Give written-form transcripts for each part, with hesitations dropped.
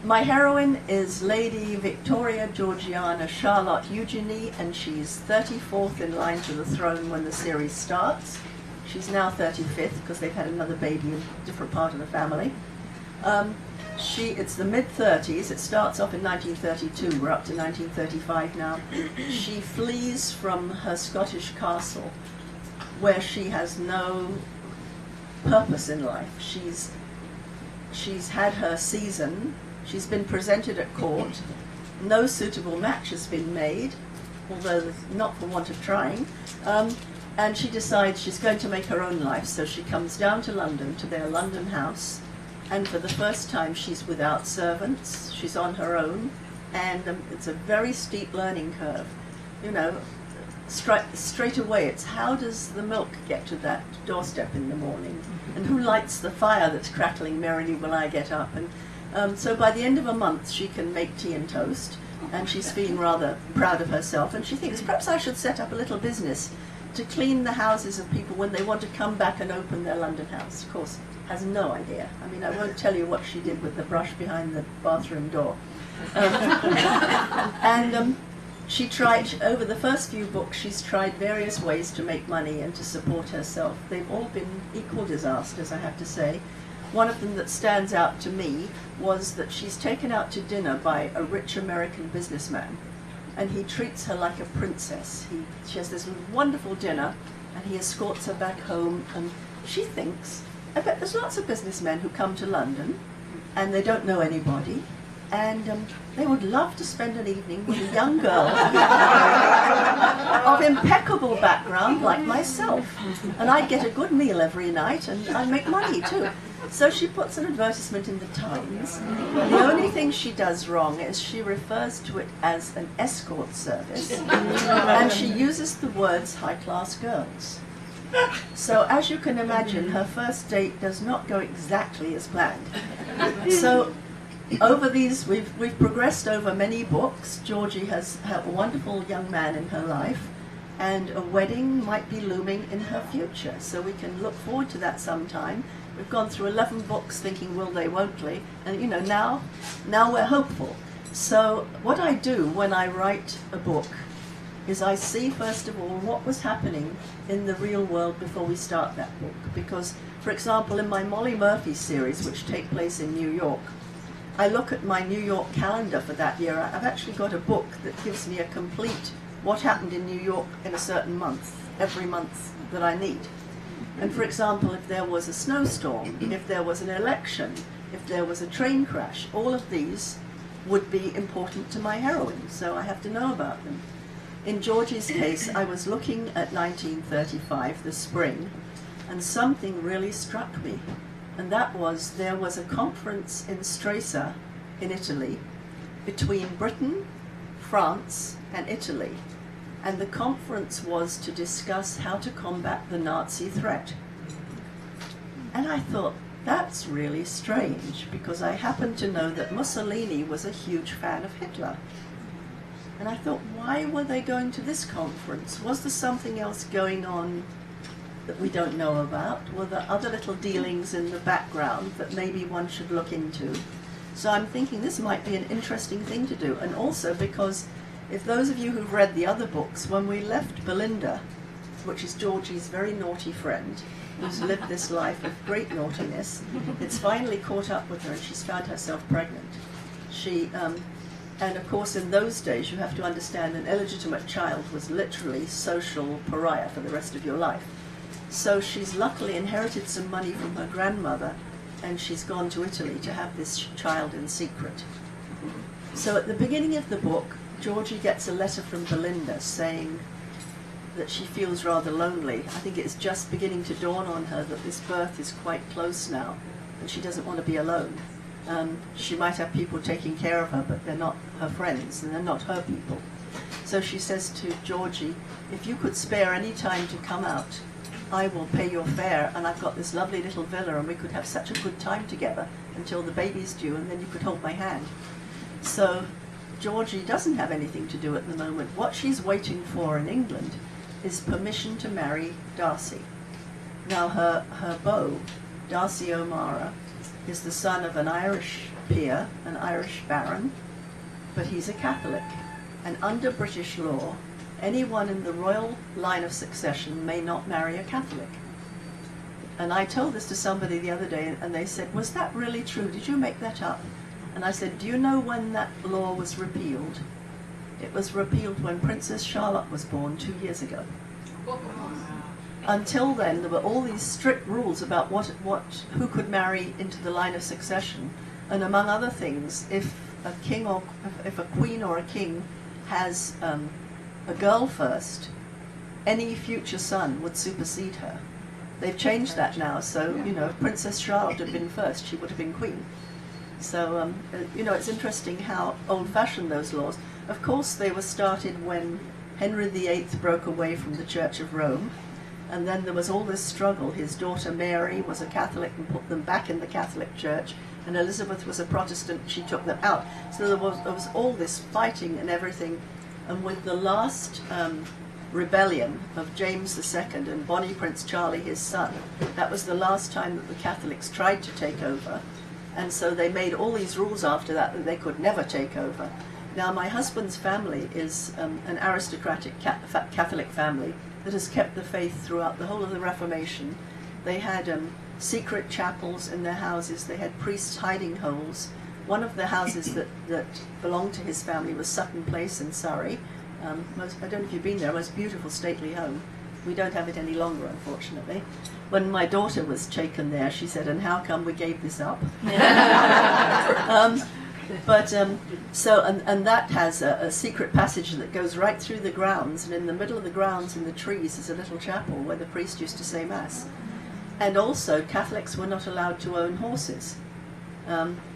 My heroine is Lady Victoria Georgiana Charlotte Eugenie, and she's 34th in line to the throne when the series starts. She's now 35th because they've had another baby in a different part of the family. It's the mid-30s. It starts off in 1932. We're up to 1935 now. She flees from her Scottish castle, where she has no purpose in life. She's had her season. She's been presented at court. No suitable match has been made, although not for want of trying. And she decides she's going to make her own life, so she comes down to London, to their London house, and for the first time she's without servants, she's on her own, and it's a very steep learning curve. You know, straight away it's how does the milk get to that doorstep in the morning, and who lights the fire that's crackling merrily when I get up, and so by the end of a month she can make tea and toast, and she's feeling rather proud of herself, and she thinks perhaps I should set up a little business to clean the houses of people when they want to come back and open their London house. Of course, has no idea. I mean, I won't tell you what she did with the brush behind the bathroom door. She tried, over the first few books, she's tried various ways to make money and to support herself. They've all been equal disasters, I have to say. One of them that stands out to me was that she's taken out to dinner by a rich American businessman, and he treats her like a princess. She has this wonderful dinner, and he escorts her back home, and she thinks, I bet there's lots of businessmen who come to London, and they don't know anybody, and they would love to spend an evening with a young girl of impeccable background like myself, and I'd get a good meal every night, and I'd make money too. So she puts an advertisement in the Times. The only thing she does wrong is she refers to it as an escort service, and she uses the words high-class girls. So as you can imagine, her first date does not go exactly as planned. So over these, we've progressed over many books. Georgie has a wonderful young man in her life, and a wedding might be looming in her future. So we can look forward to that sometime. We've gone through 11 books thinking, will they, won't they? And you know, now we're hopeful. So what I do when I write a book is I see, first of all, what was happening in the real world before we start that book. Because, for example, in my Molly Murphy series, which take place in New York, I look at my New York calendar for that year. I've actually got a book that gives me a complete what happened in New York in a certain month, every month that I need. And for example, if there was a snowstorm, if there was an election, if there was a train crash, all of these would be important to my heroine, so I have to know about them. In Georgie's case, I was looking at 1935, the spring, and something really struck me. And that was, there was a conference in Stresa, in Italy, between Britain, France, and Italy. And the conference was to discuss how to combat the Nazi threat. And I thought, that's really strange, because I happen to know that Mussolini was a huge fan of Hitler. And I thought, why were they going to this conference? Was there something else going on that we don't know about? Were there other little dealings in the background that maybe one should look into? So I'm thinking this might be an interesting thing to do. And also because if those of you who've read the other books, when we left Belinda, which is Georgie's very naughty friend, who's lived this life of great naughtiness, it's finally caught up with her and she's found herself pregnant. And of course in those days you have to understand an illegitimate child was literally social pariah for the rest of your life. So she's luckily inherited some money from her grandmother, and she's gone to Italy to have this child in secret. So at the beginning of the book, Georgie gets a letter from Belinda saying that she feels rather lonely. I think it's just beginning to dawn on her that this birth is quite close now, and she doesn't want to be alone. She might have people taking care of her, but they're not her friends, and they're not her people. So she says to Georgie, if you could spare any time to come out, I will pay your fare, and I've got this lovely little villa, and we could have such a good time together until the baby's due, and then you could hold my hand. So Georgie doesn't have anything to do at the moment. What she's waiting for in England is permission to marry Darcy. Now her beau, Darcy O'Mara, is the son of an Irish peer, an Irish baron, but he's a Catholic. And under British law, anyone in the royal line of succession may not marry a Catholic. And I told this to somebody the other day, and they said, was that really true? Did you make that up? And I said, do you know when that law was repealed? It was repealed when Princess Charlotte was born 2 years ago. Until then, there were all these strict rules about who could marry into the line of succession. And among other things, if a king or if a queen or a king has a girl first, any future son would supersede her. They've changed that now, so, you know, if Princess Charlotte had been first, she would have been queen. So, you know, it's interesting how old-fashioned those laws. Of course, they were started when Henry VIII broke away from the Church of Rome, and then there was all this struggle. His daughter Mary was a Catholic and put them back in the Catholic Church, and Elizabeth was a Protestant, she took them out. So there was all this fighting and everything, and with the last rebellion of James II and Bonnie Prince Charlie, his son, that was the last time that the Catholics tried to take over, and so they made all these rules after that they could never take over. Now my husband's family is an aristocratic Catholic family that has kept the faith throughout the whole of the Reformation. They had secret chapels in their houses, they had priests hiding holes. One of the houses that belonged to his family was Sutton Place in Surrey. I don't know if you've been there, most beautiful stately home. We don't have it any longer, unfortunately. When my daughter was taken there, she said, and how come we gave this up? And that has a secret passage that goes right through the grounds, and in the middle of the grounds in the trees is a little chapel where the priest used to say Mass. And also, Catholics were not allowed to own horses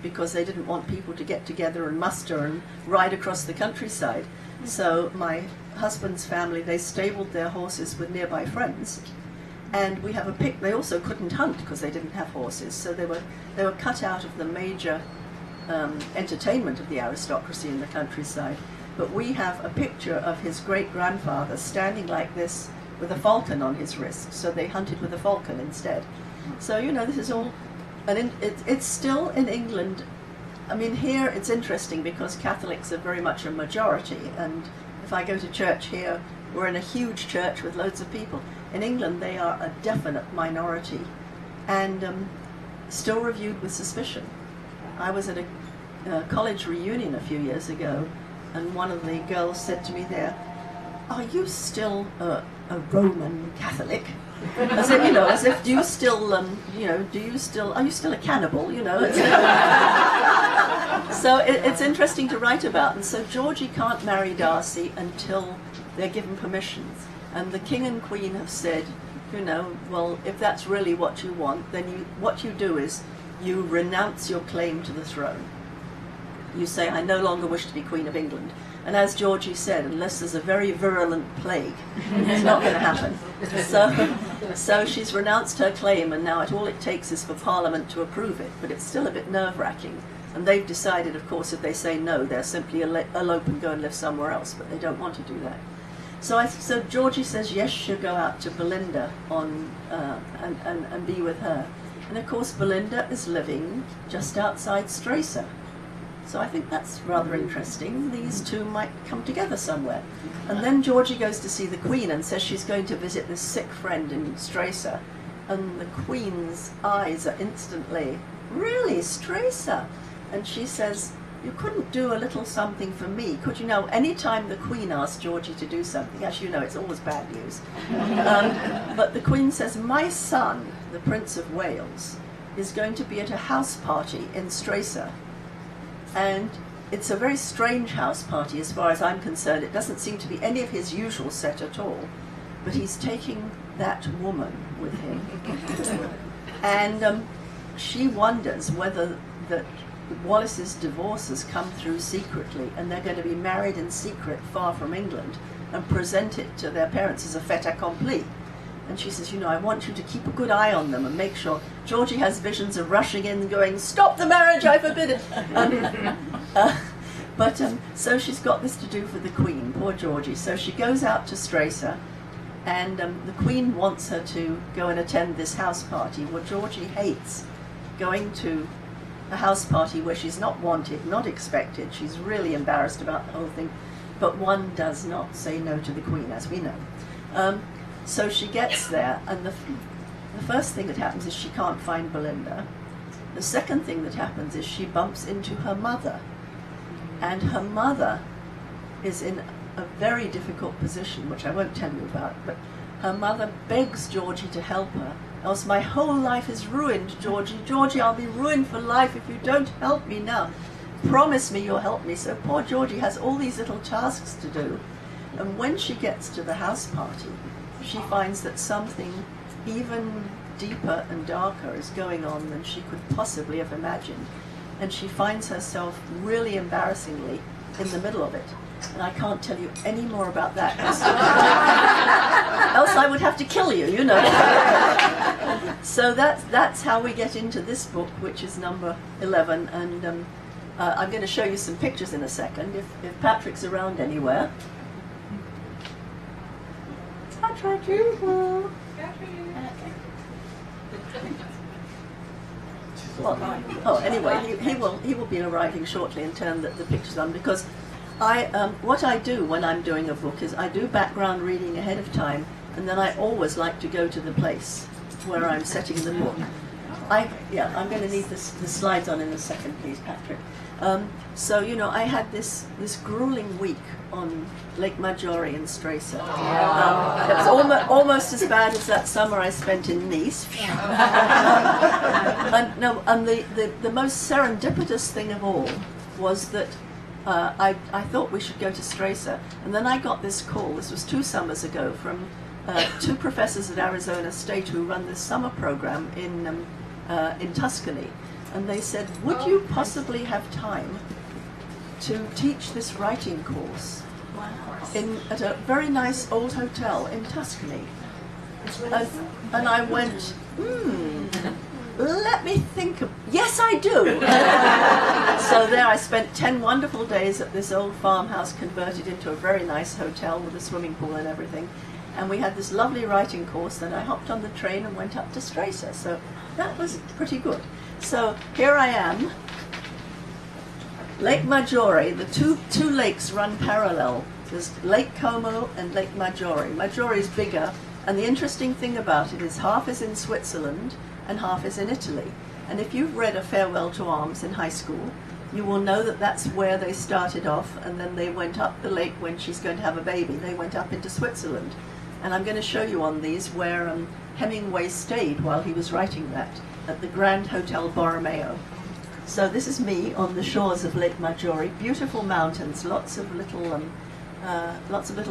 because they didn't want people to get together and muster and ride across the countryside. So my husband's family, they stabled their horses with nearby friends, and we have a they also couldn't hunt because they didn't have horses, so they were cut out of the major entertainment of the aristocracy in the countryside. But we have a picture of his great-grandfather standing like this with a falcon on his wrist, so they hunted with a falcon instead. So, you know, this is all, and it's still in England. I mean, here it's interesting because Catholics are very much a majority, and if I go to church here, we're in a huge church with loads of people. In England, they are a definite minority, and still reviewed with suspicion. I was at a college reunion a few years ago, and one of the girls said to me there, "Are you still a Roman Catholic?" As if, you know, as if, do you still, are you still a cannibal, you know? So it's interesting to write about. And so Georgie can't marry Darcy until they're given permission. And the King and Queen have said, you know, well, if that's really what you want, then what you do is you renounce your claim to the throne. You say, I no longer wish to be Queen of England. And as Georgie said, unless there's a very virulent plague, it's not going to happen. So she's renounced her claim, and now all it takes is for Parliament to approve it. But it's still a bit nerve-wracking. And they've decided, of course, if they say no, they'll simply elope and go and live somewhere else, but they don't want to do that. So Georgie says yes, she'll go out to Belinda and be with her. And of course, Belinda is living just outside Stresa. So I think that's rather interesting. These two might come together somewhere. And then Georgie goes to see the Queen and says she's going to visit this sick friend in Stresa. And the Queen's eyes are instantly, really, Stresa? And she says, you couldn't do a little something for me, could you? Know, any time the Queen asks Georgie to do something, as you know, it's always bad news. But the Queen says, my son, the Prince of Wales, is going to be at a house party in Stresa. And it's a very strange house party as far as I'm concerned. It doesn't seem to be any of his usual set at all. But he's taking that woman with him. And she wonders whether that Wallis's divorce has come through secretly, and they're going to be married in secret far from England and present it to their parents as a fait accompli. And she says, you know, I want you to keep a good eye on them and make sure. Georgie has visions of rushing in and going, stop the marriage, I forbid it. So she's got this to do for the Queen, poor Georgie. So she goes out to Stresa, and the Queen wants her to go and attend this house party. Well, Georgie hates going to a house party where she's not wanted, not expected. She's really embarrassed about the whole thing, but one does not say no to the Queen, as we know. So she gets there, and the first thing that happens is she can't find Belinda. The second thing that happens is she bumps into her mother, and her mother is in a very difficult position, which I won't tell you about, but her mother begs Georgie to help her, else my whole life is ruined, Georgie. Georgie, I'll be ruined for life if you don't help me now. Promise me you'll help me. So poor Georgie has all these little tasks to do, and when she gets to the house party, she finds that something even deeper and darker is going on than she could possibly have imagined, and she finds herself really embarrassingly in the middle of it. And I can't tell you any more about that, else I would have to kill you, you know. So that's how we get into this book, which is number 11, and I'm going to show you some pictures in a second, if Patrick's around anywhere. Patrick, well, oh, anyway, he will be arriving shortly and turn the pictures on, because what I do when I'm doing a book is I do background reading ahead of time, and then I always like to go to the place where I'm setting the book. I'm going to need the slides on in a second, please, Patrick. So, you know, I had this grueling week on Lake Maggiore in Stresa. It was almost as bad as that summer I spent in Nice. And the most serendipitous thing of all was that I thought we should go to Stresa, and then I got this call, this was 2 summers ago, from 2 professors at Arizona State who run this summer program in Tuscany, and they said, would you possibly have time to teach this writing course at a very nice old hotel in Tuscany? And I went, let me think yes, I do. So there I spent 10 wonderful days at this old farmhouse converted into a very nice hotel with a swimming pool and everything. And we had this lovely writing course, then I hopped on the train and went up to Stresa. So that was pretty good. So here I am, Lake Maggiore. The two lakes run parallel. There's Lake Como and Lake Maggiore. Maggiore is bigger, and the interesting thing about it is half is in Switzerland and half is in Italy. And if you've read A Farewell to Arms in high school, you will know that that's where they started off, and then they went up the lake when she's going to have a baby. They went up into Switzerland. And I'm going to show you on these where Hemingway stayed while he was writing that, at the Grand Hotel Borromeo. So this is me on the shores of Lake Maggiore. Beautiful mountains, lots of little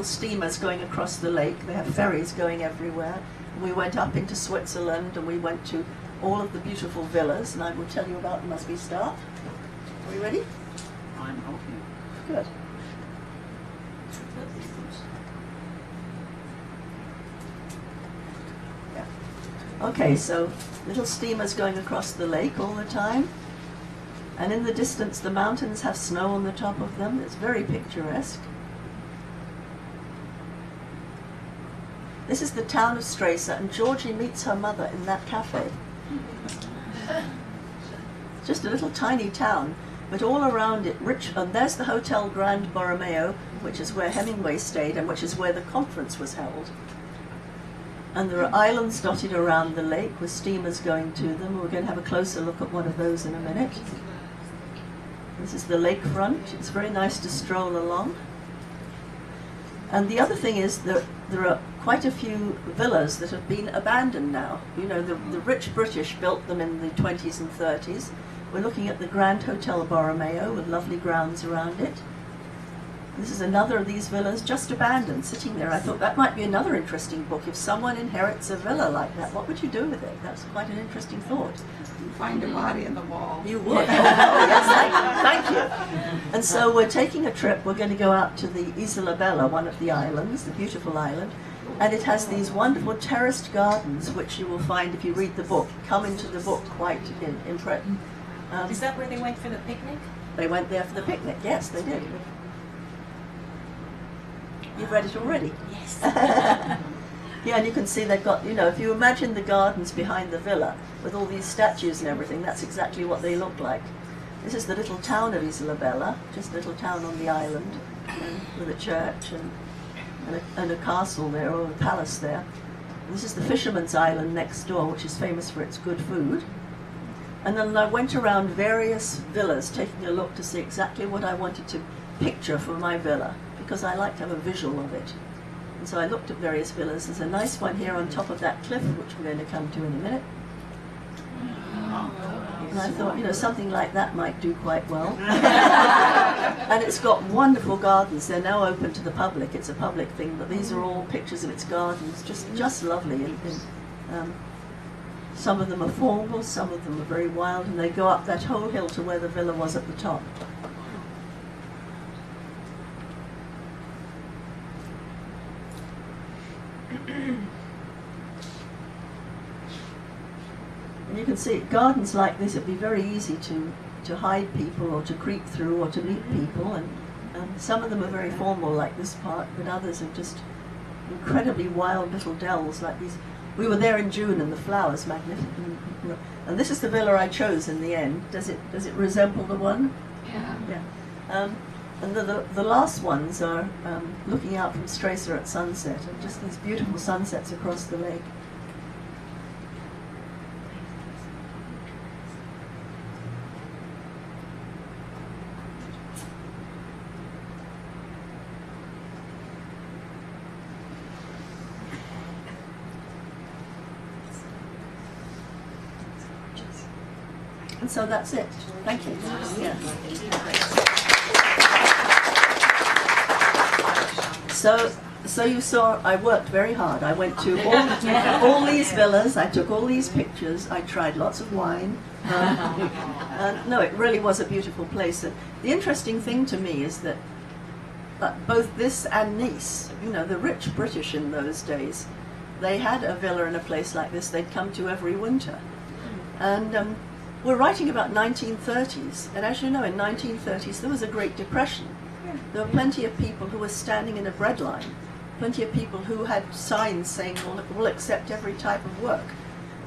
steamers going across the lake. They have ferries going everywhere. We went up into Switzerland, and we went to all of the beautiful villas, and I will tell you about them as we start. Are we ready? I'm hoping. Good. Yeah. Okay, so little steamers going across the lake all the time, and in the distance the mountains have snow on the top of them. It's very picturesque. This is the town of Stresa, and Georgie meets her mother in that cafe. Just a little tiny town, but all around it rich, and there's the Hotel Grand Borromeo, which is where Hemingway stayed and which is where the conference was held. And there are islands dotted around the lake with steamers going to them. We're going to have a closer look at one of those in a minute. This is the lakefront. It's very nice to stroll along. And the other thing is that there are quite a few villas that have been abandoned now. You know, the rich British built them in the 20s and 30s. We're looking at the Grand Hotel Borromeo with lovely grounds around it. This is another of these villas just abandoned, sitting there. I thought that might be another interesting book. If someone inherits a villa like that, what would you do with it? That's quite an interesting thought. Find a body in the wall. You would. Oh, yes, thank you. And so we're taking a trip. We're going to go out to the Isola Bella, one of the islands, the beautiful island. And it has these wonderful terraced gardens, which you will find if you read the book, come into the book quite in print. Is that where they went for the picnic? They went there for the picnic. Yes, they did. You've read it already? Yes. Yeah, and you can see they've got, you know, if you imagine the gardens behind the villa with all these statues and everything, that's exactly what they look like. This is the little town of Isola Bella, just a little town on the island, with a church and a castle there, or a palace there. This is the Fisherman's Island next door, which is famous for its good food. And then I went around various villas taking a look to see exactly what I wanted to picture for my villa, because I like to have a visual of it. And so I looked at various villas. There's a nice one here on top of that cliff, which we're going to come to in a minute. And I thought, you know, something like that might do quite well. And it's got wonderful gardens. They're now open to the public. It's a public thing, but these are all pictures of its gardens, just lovely. And some of them are formal, some of them are very wild, and they go up that whole hill to where the villa was at the top. And you can see gardens like this, it'd be very easy to hide people or to creep through or to meet people, and some of them are very formal like this part, but others are just incredibly wild little dells like these. We were there in June and the flowers magnificent. And this is the villa I chose in the end. Does it resemble the one? Yeah. Yeah. And the last ones are looking out from Stresa at sunset, and just these beautiful sunsets across the lake. And so that's it. Thank you. Yeah. So you saw I worked very hard. I went to all these villas. I took all these pictures. I tried lots of wine. No, it really was a beautiful place. And the interesting thing to me is that both this and Nice, you know, the rich British in those days, they had a villa in a place like this they'd come to every winter. And we're writing about 1930s, and as you know, in 1930s there was a Great Depression. There were plenty of people who were standing in a bread line, plenty of people who had signs saying, well, we'll accept every type of work.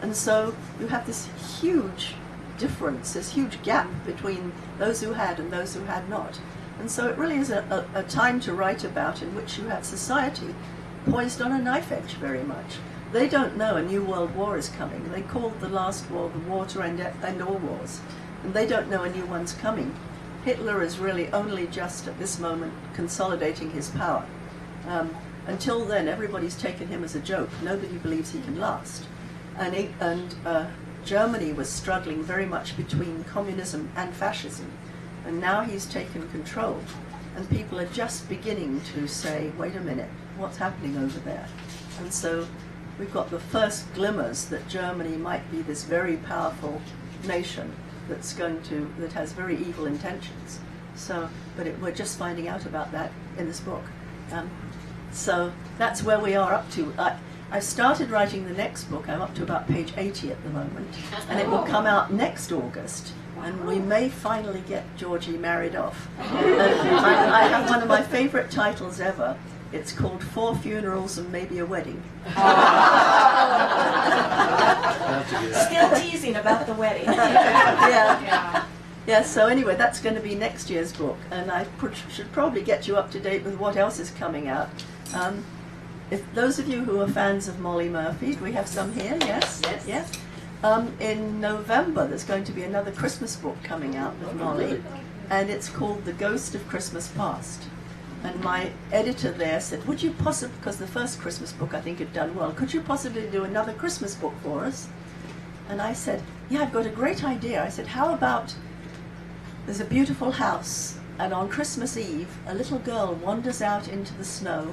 And so you have this huge difference, this huge gap between those who had and those who had not. And so it really is a time to write about in which you have society poised on a knife edge very much. They don't know a new world war is coming. They called the last war the war to end all wars. And they don't know a new one's coming. Hitler is really only just at this moment consolidating his power. Until then, everybody's taken him as a joke. Nobody believes he can last. And Germany was struggling very much between communism and fascism. And now he's taken control. And people are just beginning to say, wait a minute, what's happening over there? And so we've got the first glimmers that Germany might be this very powerful nation that has very evil intentions. So, but we're just finding out about that in this book. So that's where we are up to. I started writing the next book. I'm up to about page 80 at the moment, and it will come out next August. And we may finally get Georgie married off. I have one of my favorite titles ever. It's called 4 Funerals and Maybe a Wedding. Still teasing about the wedding. Yeah, so anyway, that's going to be next year's book, and I should probably get you up to date with what else is coming out. If those of you who are fans of Molly Murphy, we have some here, yes? Yes. In November, there's going to be another Christmas book coming out with Molly, and it's called The Ghost of Christmas Past. And my editor there said, would you possibly, because the first Christmas book I think had done well, could you possibly do another Christmas book for us? And I said, yeah, I've got a great idea. I said, how about, there's a beautiful house, and on Christmas Eve, a little girl wanders out into the snow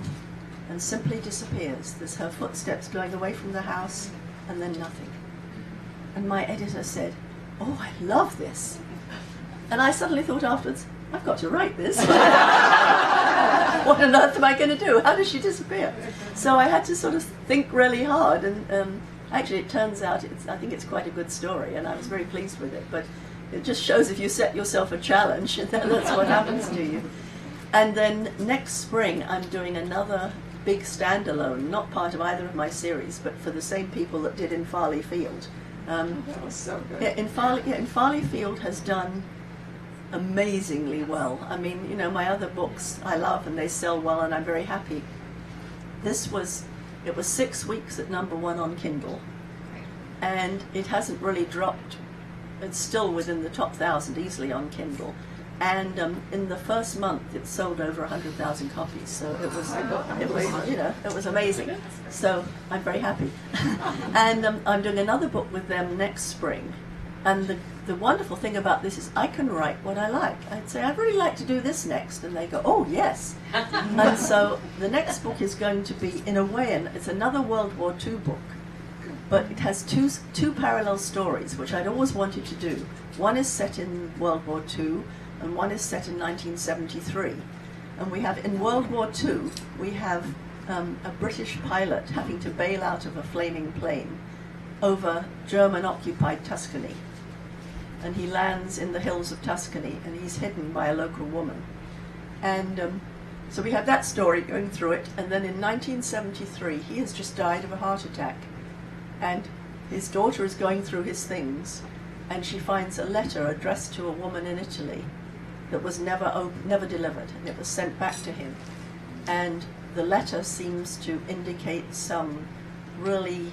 and simply disappears. There's her footsteps going away from the house, and then nothing. And my editor said, oh, I love this. And I suddenly thought afterwards, I've got to write this. What on earth am I going to do? How does she disappear? So I had to sort of think really hard, and actually it turns out I think it's quite a good story, and I was very pleased with it. But it just shows if you set yourself a challenge, and then that's what happens to you. And then next spring I'm doing another big standalone, not part of either of my series, but for the same people that did In Farley Field. That was so good. In Farley Field has done amazingly well. I mean, you know, my other books I love and they sell well and I'm very happy. It was 6 weeks at #1 on Kindle, and it hasn't really dropped. It's still within the top 1,000 easily on Kindle. And in the first month, it sold over 100,000 copies. So it was amazing. So I'm very happy. And I'm doing another book with them next spring. And the wonderful thing about this is I can write what I like. I'd say, I'd really like to do this next. And they go, oh, yes. And so the next book is going to be, in a way, and it's another World War II book. But it has two parallel stories, which I'd always wanted to do. One is set in World War II, and one is set in 1973. And we have, in World War II, we have a British pilot having to bail out of a flaming plane over German-occupied Tuscany. And he lands in the hills of Tuscany, and he's hidden by a local woman. And so we have that story going through it, and then in 1973, he has just died of a heart attack. And his daughter is going through his things, and she finds a letter addressed to a woman in Italy that was never delivered, and it was sent back to him. And the letter seems to indicate some really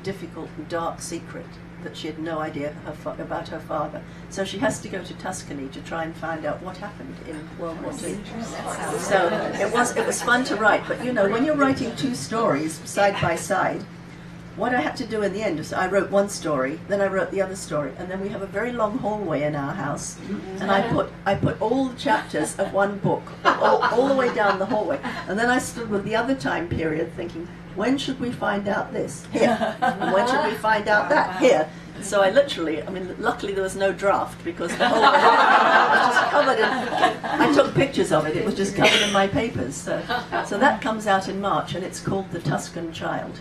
difficult and dark secret that she had no idea about her father. So she has to go to Tuscany to try and find out what happened in World War II. So it was fun to write, but you know, when you're writing two stories side by side, what I had to do in the end is I wrote one story, then I wrote the other story, and then we have a very long hallway in our house, and I put all the chapters of one book all the way down the hallway, and then I stood with the other time period thinking, when should we find out this? Here. And when should we find out that? Here. So I literally, I mean, luckily there was no draft because the whole was just covered in, I took pictures of it, it was just covered in my papers. So that comes out in March, and it's called The Tuscan Child.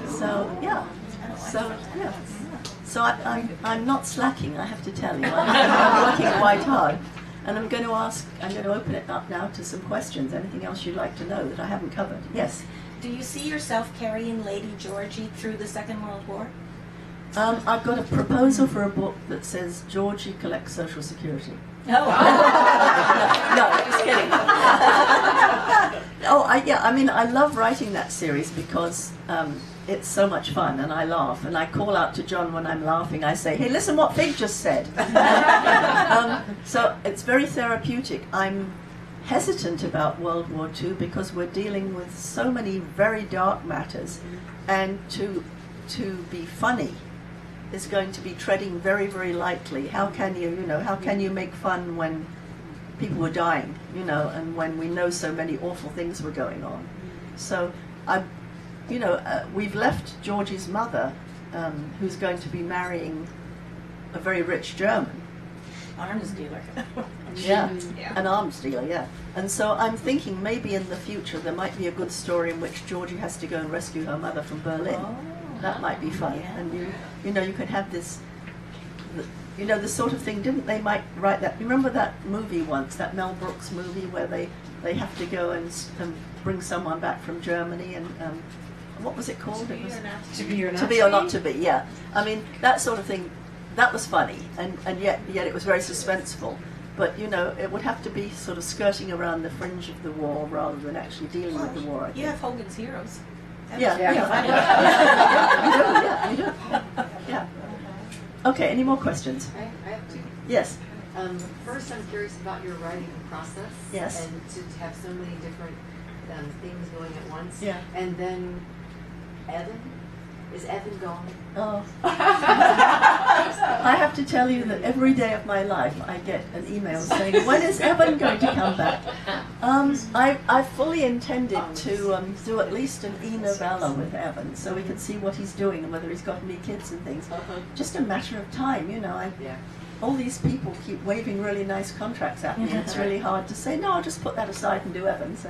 So yeah, so I'm not slacking, I have to tell you. I'm working quite hard, and I'm going to open it up now to some questions. Anything else you'd like to know that I haven't covered? Yes. Do you see yourself carrying Lady Georgie through the Second World War? I've got a proposal for a book that says Georgie collects Social Security. Oh. No, just kidding. I mean, I love writing that series because it's so much fun, and I laugh, and I call out to John when I'm laughing. I say, hey, listen what Fig just said. So it's very therapeutic. I'm hesitant about World War II because we're dealing with so many very dark matters, and to be funny is going to be treading very, very lightly. How can you make fun when people were dying, and when we know so many awful things were going on? So we've left Georgie's mother, who's going to be marrying a very rich German. Arms dealer. Yeah, an arms dealer, yeah. And so I'm thinking maybe in the future there might be a good story in which Georgie has to go and rescue her mother from Berlin. Oh. That might be fun. Yeah. And you could have this, the sort of thing, didn't they might write that, remember that movie once, that Mel Brooks movie where they have to go and bring someone back from Germany, and what was it called? To To be or not To Be or Not to Be, yeah. I mean, that sort of thing, that was funny, and yet it was very suspenseful. But, it would have to be sort of skirting around the fringe of the war rather than actually dealing with the war, I think. You have Hogan's Heroes. Yeah. You do. Yeah. Okay, any more questions? I have two. Yes. First, I'm curious about your writing process. Yes. And to have so many different things going at once. Yeah. And then, Evan? Is Evan gone? Oh. I have to tell you that every day of my life I get an email saying, when is Evan going to come back? I fully intended to do at least an e-novella with Evan so we can see what he's doing and whether he's got any kids and things. Just a matter of time, all these people keep waving really nice contracts at me, and it's really hard to say, no, I'll just put that aside and do Evan. So,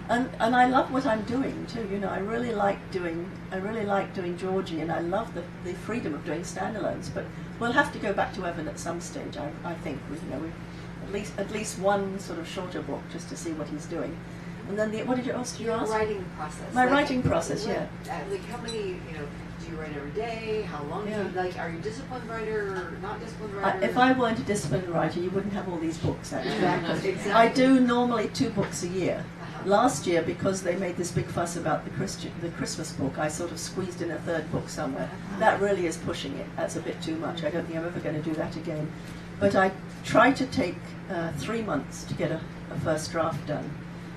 and I love what I'm doing too. I really like doing Georgie, and I love the freedom of doing standalones. But we'll have to go back to Evan at some stage. I think we at least one sort of shorter book just to see what he's doing. And then what did you ask? Your writing process. My writing process, like, yeah. Like how many, do you write every day? How long do you, like, are you a disciplined writer or not disciplined writer? If I weren't a disciplined writer, you wouldn't have all these books, actually. Exactly. I do normally 2 books a year. Last year, because they made this big fuss about the Christmas book, I sort of squeezed in a 3rd book somewhere. That really is pushing it. That's a bit too much. I don't think I'm ever going to do that again. But I try to take 3 months to get a first draft done.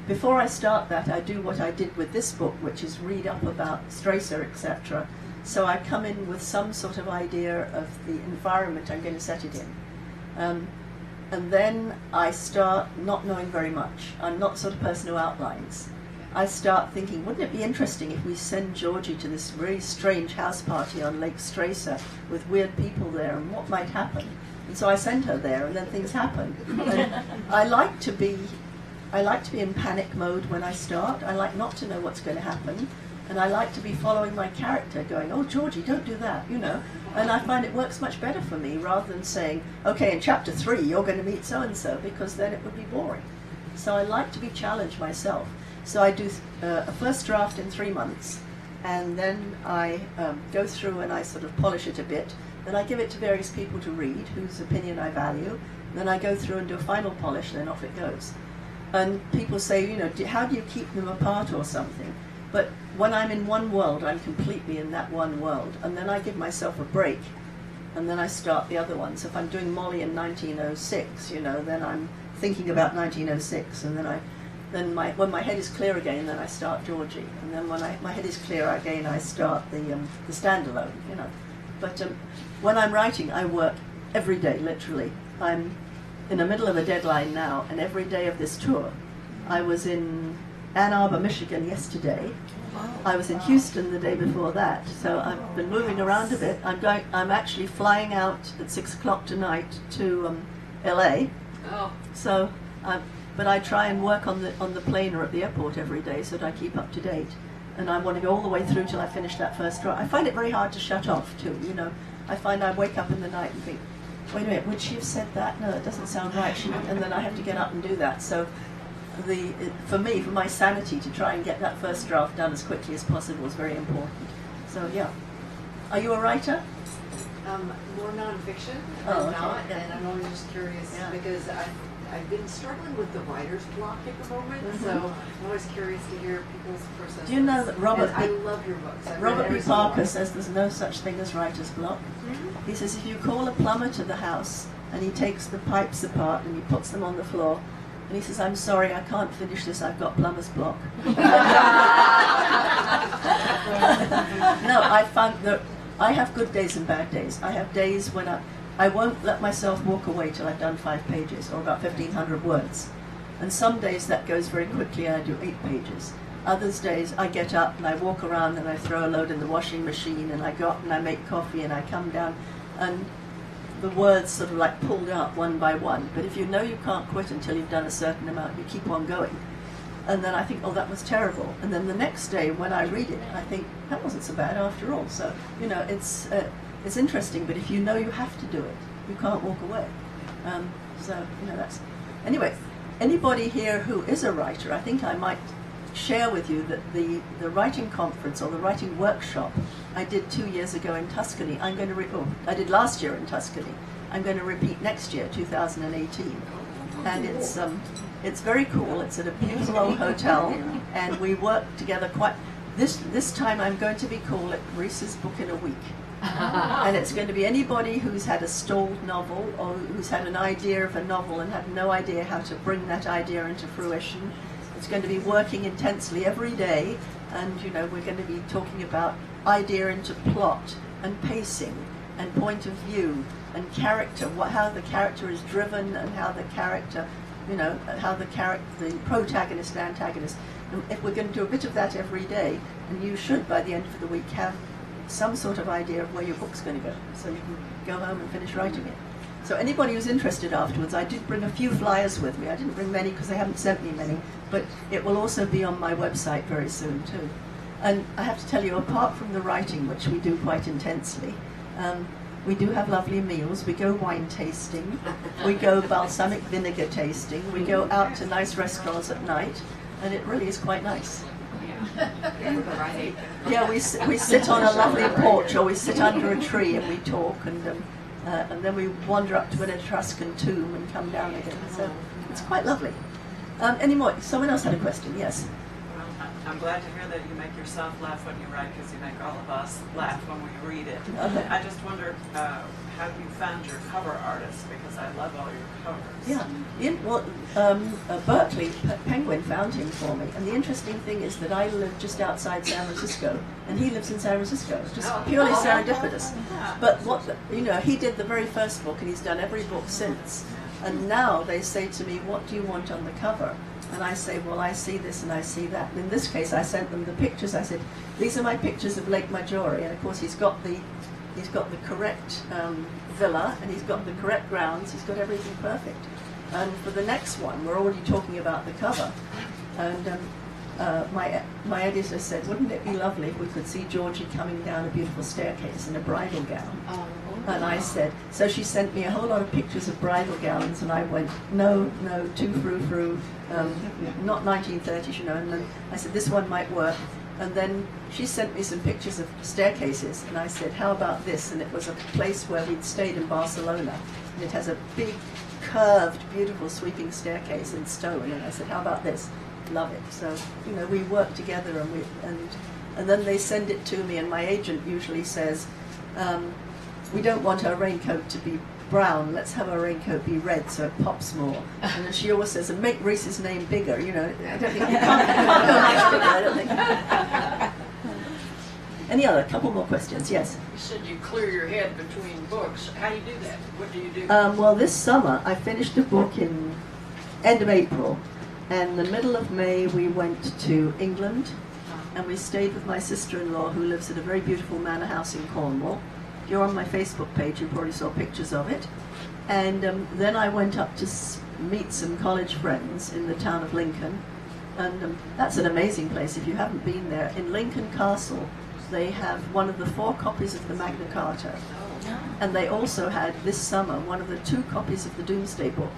Before I start that, I do what I did with this book, which is read up about Strasser, etc. So I come in with some sort of idea of the environment I'm going to set it in. And then I start not knowing very much. I'm not the sort of person who outlines. I start thinking, wouldn't it be interesting if we send Georgie to this very strange house party on Lake Strasser with weird people there, and what might happen? And so I send her there, and then things happen. And I like to be in panic mode when I start. I like not to know what's going to happen. And I like to be following my character, going, oh, Georgie, don't do that, And I find it works much better for me, rather than saying, okay, in chapter 3, you're going to meet so-and-so, because then it would be boring. So I like to be challenged myself. So I do a first draft in 3 months, and then I go through and I sort of polish it a bit. Then I give it to various people to read, whose opinion I value. Then I go through and do a final polish, then off it goes. And people say, how do you keep them apart or something? But when I'm in one world, I'm completely in that one world. And then I give myself a break, and then I start the other one. So if I'm doing Molly in 1906, then I'm thinking about 1906. And then when my head is clear again, then I start Georgie. And then when my head is clear again, I start the standalone, But when I'm writing, I work every day, literally. I'm in the middle of a deadline now, and every day of this tour. I was in Ann Arbor, Michigan yesterday. I was in Houston the day before that, so I've been moving around a bit. I'm actually flying out at 6 o'clock tonight to LA. Oh. So, but I try and work on the plane or at the airport every day so that I keep up to date. And I want to go all the way through till I finish that first draft. I find it very hard to shut off too. I find I wake up in the night and think, wait a minute, would she have said that? No, that doesn't sound right. And then I have to get up and do that. So for me, for my sanity, to try and get that first draft done as quickly as possible is very important. So yeah. Are you a writer? More nonfiction. Oh, I'm okay. not, Yeah. and I'm always just curious because I've been struggling with the writer's block at the moment, so I'm always curious to hear people's processes. Do you know that I love your books. Robert B. Parker says there's no such thing as writer's block. He says if you call a plumber to the house and he takes the pipes apart and he puts them on the floor, and he says, I'm sorry, I can't finish this, I've got plumber's block. No, I found that I have good days and bad days. I have days when I won't let myself walk away till I've done 5 pages, or about 1,500 words. And some days that goes very quickly and I do 8 pages. Others days I get up and I walk around and I throw a load in the washing machine and I go up and I make coffee and I come down and the words sort of like pulled out one by one. But if you know you can't quit until you've done a certain amount, you keep on going. And then I think, oh, that was terrible. And then the next day when I read it, I think, that wasn't so bad after all. So, it's interesting, but if you know you have to do it, you can't walk away. That's... Anyway, anybody here who is a writer, I think I might share with you that the writing conference or the writing workshop I did 2 years ago in Tuscany, I did last year in Tuscany. I'm going to repeat next year, 2018. And it's very cool. It's at a beautiful old hotel, and we work together quite... This time I'm going to be called it Rhys's Book in a Week. And it's going to be anybody who's had a stalled novel or who's had an idea of a novel and had no idea how to bring that idea into fruition. It's going to be working intensely every day, and we're going to be talking about idea into plot and pacing and point of view and character, how the character is driven and how the character, the protagonist and antagonist. And if we're going to do a bit of that every day, and you should by the end of the week have some sort of idea of where your book's going to go, so you can go home and finish writing it. So anybody who's interested afterwards, I did bring a few flyers with me. I didn't bring many because they haven't sent me many, but it will also be on my website very soon too. And I have to tell you, apart from the writing, which we do quite intensely, we do have lovely meals. We go wine tasting, we go balsamic vinegar tasting, we go out to nice restaurants at night, and it really is quite nice. Yeah, we sit on a lovely porch, or we sit under a tree and we talk, and then we wander up to an Etruscan tomb and come down again. So it's quite lovely. Any more? Someone else had a question. Yes. I'm glad to hear that you make yourself laugh when you write, because you make all of us laugh when we read it. Okay. I just wondered how you found your cover artist, because I love all your covers. Yeah. Berkeley Penguin found him for me, and the interesting thing is that I live just outside San Francisco, and he lives in San Francisco. It's just purely serendipitous. But he did the very first book, and he's done every book since. And now they say to me, "What do you want on the cover?" And I say, well, I see this and I see that. And in this case, I sent them the pictures. I said, these are my pictures of Lake Maggiore. And of course, he's got the correct villa, and he's got the correct grounds. He's got everything perfect. And for the next one, we're already talking about the cover. And my editor said, wouldn't it be lovely if we could see Georgie coming down a beautiful staircase in a bridal gown? And I said, so she sent me a whole lot of pictures of bridal gowns, and I went, no, too frou-frou, not 1930s, and then I said, this one might work. And then she sent me some pictures of staircases, and I said, how about this? And it was a place where we'd stayed in Barcelona, and it has a big, curved, beautiful sweeping staircase in stone, and I said, how about this? Love it. So, we work together, and then they send it to me, and my agent usually says, we don't want our raincoat to be brown, let's have our raincoat be red so it pops more. And then she always says, and make Rhys's name bigger, I don't think you can't go much bigger, I don't think. Any other? Couple more questions, yes? You said you clear your head between books. How do you do that? What do you do? Well, this summer I finished a book in end of April, and the middle of May we went to England, and we stayed with my sister-in-law, who lives at a very beautiful manor house in Cornwall. If you're on my Facebook page, you probably saw pictures of it. And then I went up to meet some college friends in the town of Lincoln, and that's an amazing place if you haven't been there. In Lincoln Castle, they have one of the 4 copies of the Magna Carta, and they also had this summer one of the 2 copies of the Doomsday Book.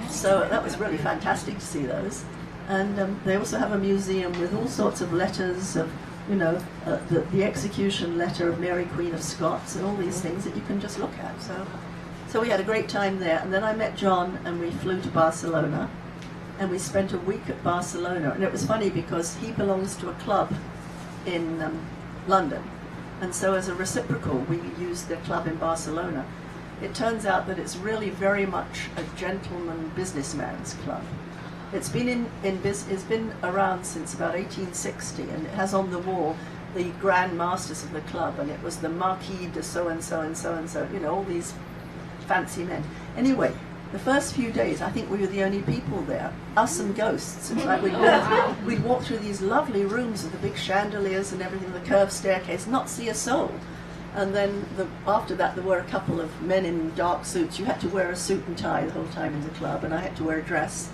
So that was really fantastic to see those. And they also have a museum with all sorts of letters of, the execution letter of Mary Queen of Scots, and all these things that you can just look at. So we had a great time there, and then I met John, and we flew to Barcelona, and we spent a week at Barcelona. And it was funny because he belongs to a club in London, and so as a reciprocal, we used their club in Barcelona. It turns out that it's really very much a gentleman businessman's club. It's been it's been around since about 1860, and it has on the wall the Grand Masters of the club, and it was the Marquis de so-and-so and so-and-so, all these fancy men. Anyway, the first few days, I think we were the only people there, us and ghosts. It's like we'd walk through these lovely rooms with the big chandeliers and everything, the curved staircase, not see a soul. And then after that, there were a couple of men in dark suits. You had to wear a suit and tie the whole time in the club, and I had to wear a dress.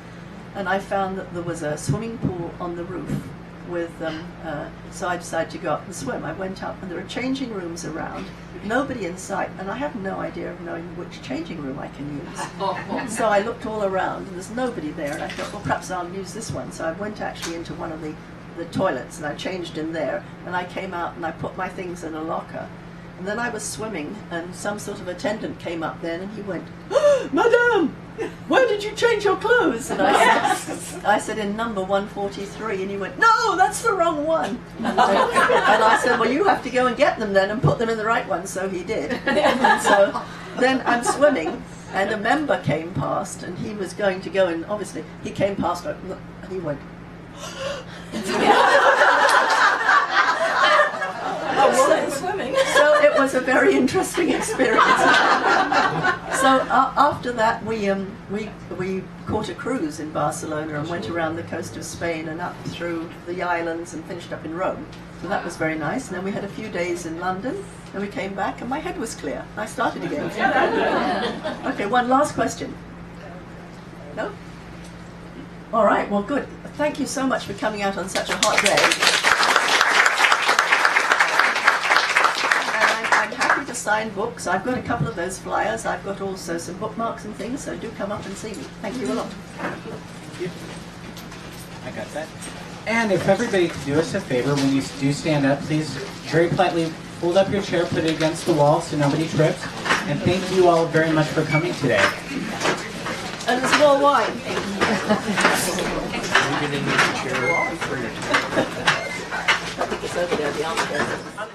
And I found that there was a swimming pool on the roof with so I decided to go up and swim. I went up, and there are changing rooms around, nobody in sight, and I have no idea of knowing which changing room I can use. So I looked all around, and there's nobody there, and I thought, well, perhaps I'll use this one. So I went actually into one of the toilets, and I changed in there, and I came out, and I put my things in a locker. And then I was swimming, and some sort of attendant came up then, and he went, "Oh, Madame, where did you change your clothes?" And I said, in number 143, and he went, "No, that's the wrong one." And I said, well, you have to go and get them then and put them in the right one. So he did. And so then I'm swimming, and a member came past, and he was going to go, and obviously he came past, and he went, So it was a very interesting experience. So after that, we caught a cruise in Barcelona and went around the coast of Spain and up through the islands and finished up in Rome. So that was very nice. And then we had a few days in London, and we came back, and my head was clear. I started again. Okay, one last question. No? All right, well, good. Thank you so much for coming out on such a hot day. Sign books. I've got a couple of those flyers. I've got also some bookmarks and things, so do come up and see me. Thank you a lot. Thank you. I got that. And if everybody could do us a favor, when you do stand up, please very politely fold up your chair, put it against the wall so nobody trips. And thank you all very much for coming today. And there's more wine. You're going to need a chair for your I think it's over there, the answer.